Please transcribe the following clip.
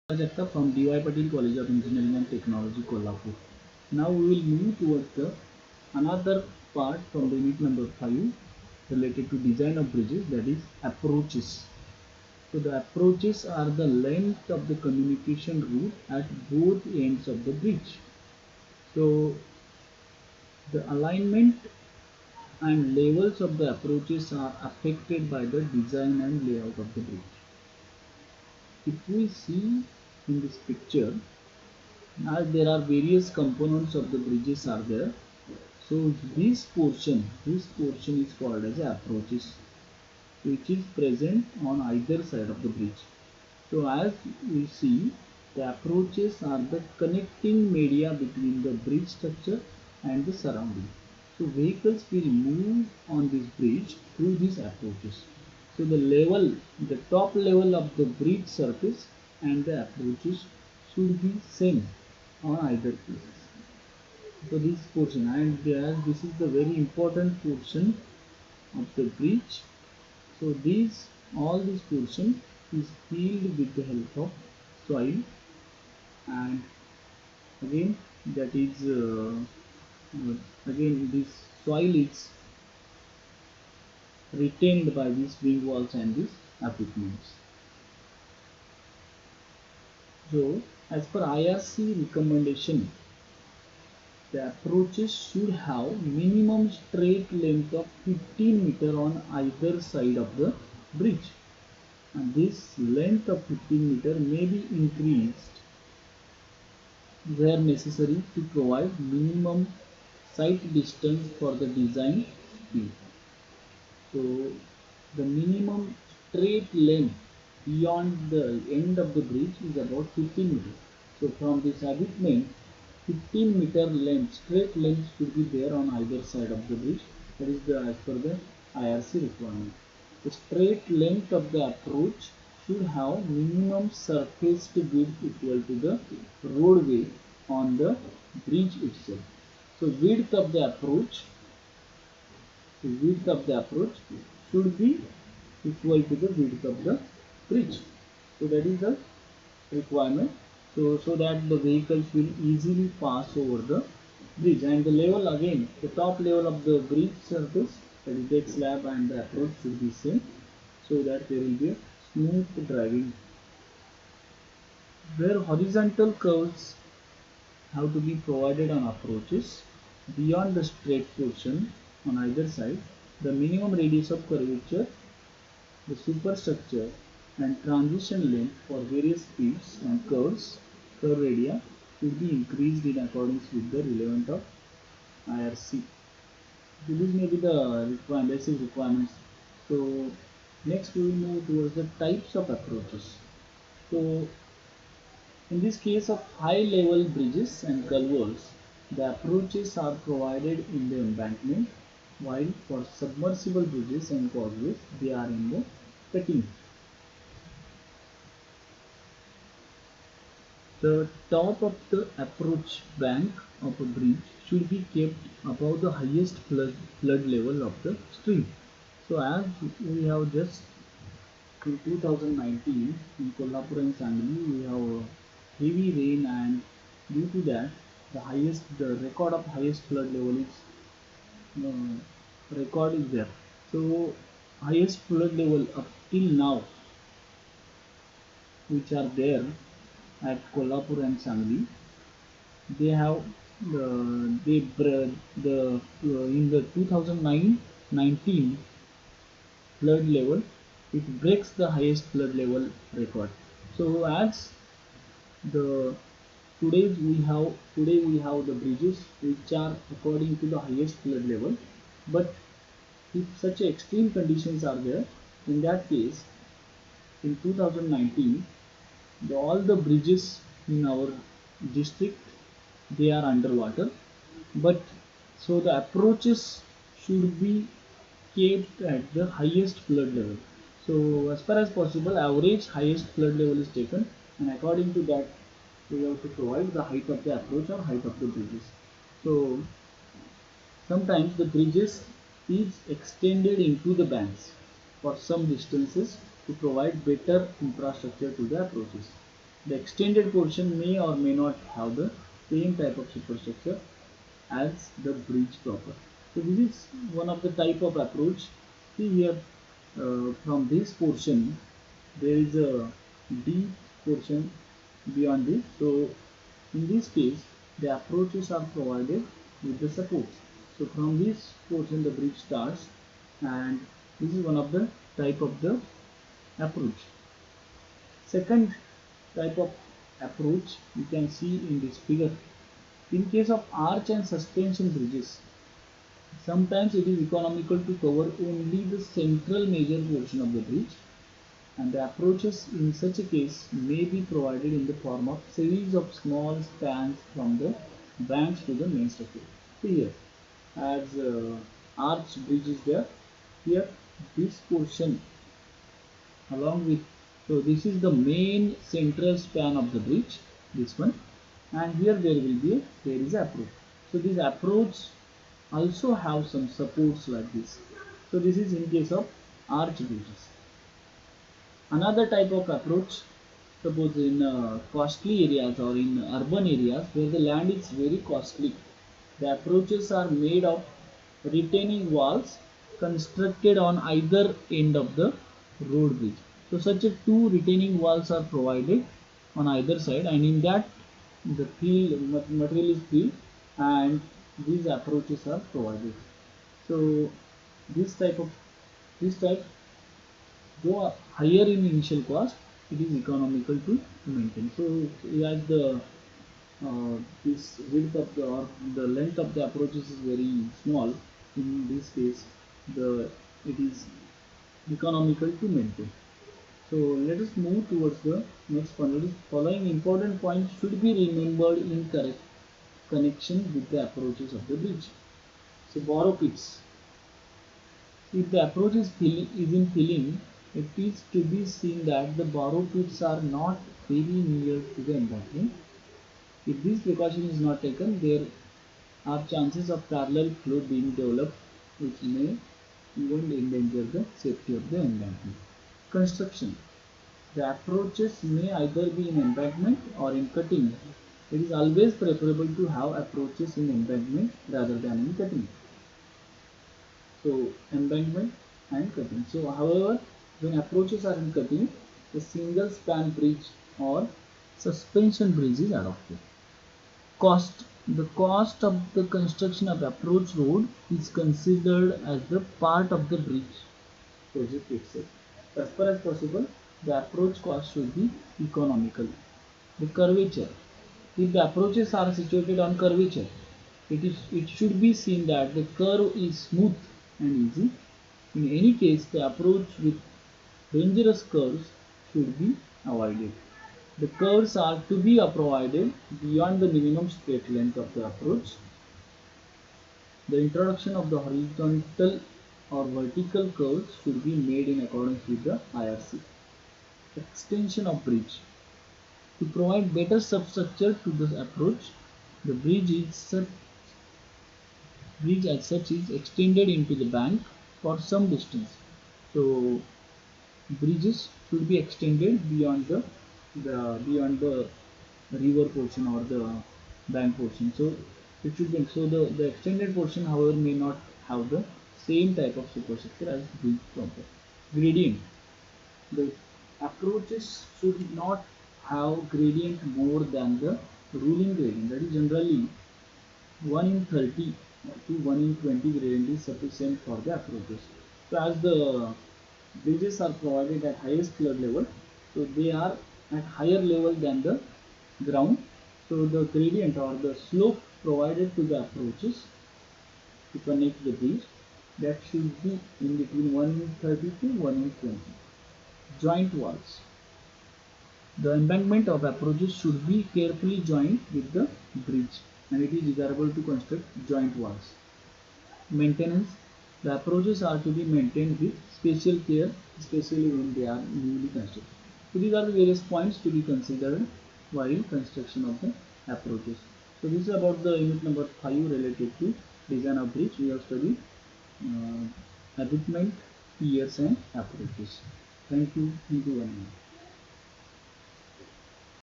Jagtap from D.Y. Patil College of Engineering and Technology, Kolhapur. Now we will move towards the another part from the unit number 5 related to design of bridges, that is approaches. So the approaches are the length of the communication route at both ends of the bridge. So the alignment and levels of the approaches are affected by the design and layout of the bridge. If we see in this picture, as there are various components of the bridges are there, so this portion is called as approaches, which is present on either side of the bridge. So as we see, the approaches are the connecting media between the bridge structure and the surrounding. So vehicles will move on this bridge through these approaches. So the top level of the bridge surface and the approaches should be same on either places. So this portion, and this is the very important portion of the bridge. So all this portion is filled with the help of soil, and again that is again this soil is retained by these wing walls and these abutments. So as per IRC recommendation, the approaches should have minimum straight length of 15 meter on either side of the bridge, and this length of 15 meter may be increased where necessary to provide minimum sight distance for the design speed. So the minimum straight length beyond the end of the bridge is about 15 meters. So from this abutment, 15-meter length, straight length should be there on either side of the bridge. That is as per the IRC requirement. The straight length of the approach should have minimum surface width equal to the roadway on the bridge itself. So width of the approach should be equal to the width of the bridge. So that is the requirement. So that the vehicles will easily pass over the bridge, and the level, again the top level of the bridge surface, that is deck slab, and the approach should be same, so that there will be a smooth driving. Where horizontal curves have to be provided on approaches beyond the straight portion on either side, the minimum radius of curvature, the superstructure, and transition length for various speeds and curve area should be increased in accordance with the relevant of IRC. So these may be the basic requirements. So next we will move towards the types of approaches. So in this case of high level bridges and culverts, the approaches are provided in the embankment, while for submersible bridges and causeways they are in the cutting. The top of the approach bank of a bridge should be kept above the highest flood level of the stream. So as we have just in 2019 in Kolhapur and Sangli, we have heavy rain, and due to that the record of highest flood level is record is there. So highest flood level up till now which are there at Kolhapur and Sangli, they have in the 2009-19 flood level, it breaks the highest flood level record. So as the today we have the bridges which are according to the highest flood level, but if such extreme conditions are there, in that case in 2019 all the bridges in our district, they are underwater, but so the approaches should be kept at the highest flood level. So as far as possible, average highest flood level is taken, and according to that we have to provide the height of the approach or height of the bridges. So sometimes the bridges is extended into the banks for some distances to provide better infrastructure to the approaches. The extended portion may or may not have the same type of superstructure as the bridge proper. So this is one of the type of approach. See here, from this portion there is a deep portion beyond this. So in this case the approaches are provided with the supports. So from this portion the bridge starts, and this is one of the type of the approach. Second type of approach you can see in this figure. In case of arch and suspension bridges, sometimes it is economical to cover only the central major portion of the bridge, and the approaches in such a case may be provided in the form of series of small spans from the banks to the main structure. See here, as arch bridge is there, here this portion along with, so this is the main central span of the bridge, this one, and here there is approach. So this approach also have some supports like this. So this is in case of arch bridges. Another type of approach, suppose in costly areas or in urban areas where the land is very costly, the approaches are made of retaining walls constructed on either end of the road bridge. So such a two retaining walls are provided on either side, and in that the material is filled and these approaches are provided. So this type of this type, though higher in initial cost, it is economical to maintain. So as the this width of the or the length of the approaches is very small, in this case the it is economical to maintain. So let us move towards the next point. The following important points should be remembered in correct connection with the approaches of the bridge. So borrow pits. If the approach is in filling, it is to be seen that the borrow pits are not very near to the embankment. If this precaution is not taken, there are chances of parallel flow being developed, which may even endanger the safety of the embankment. Construction. The approaches may either be in embankment or in cutting. It is always preferable to have approaches in embankment rather than in cutting. So embankment and cutting. So however, when approaches are in cutting, a single span bridge or suspension bridge is adopted. Cost. The cost of the construction of approach road is considered as the part of the bridge project itself. As far as possible, the approach cost should be economical. The curvature. If the approaches are situated on curvature, it should be seen that the curve is smooth and easy. In any case, the approach with dangerous curves should be avoided. The curves are to be provided beyond the minimum straight length of the approach. The introduction of the horizontal or vertical curves should be made in accordance with the IRC. Extension of bridge. To provide better substructure to the approach, the bridge as such is extended into the bank for some distance. So bridges should be extended beyond the river portion or the bank portion. So it should be, so the extended portion however may not have the same type of superstructure as bridge proper. Gradient. The approaches should not have gradient more than the ruling gradient, that is generally 1 in 30 to 1 in 20 gradient is sufficient for the approaches. So as the bridges are provided at highest flood level, so they are at higher level than the ground, so the gradient or the slope provided to the approaches to connect the bridge, that should be in between 1 in 30 to 1 in 20. Joint walls. The embankment of approaches should be carefully joined with the bridge, and it is desirable to construct joint walls. Maintenance. The approaches are to be maintained with special care, especially when they are newly constructed. So these are the various points to be considered while construction of the approaches. So this is about the unit number 5 related to design of bridge. We have studied abutment, piers and approaches. Thank you very much.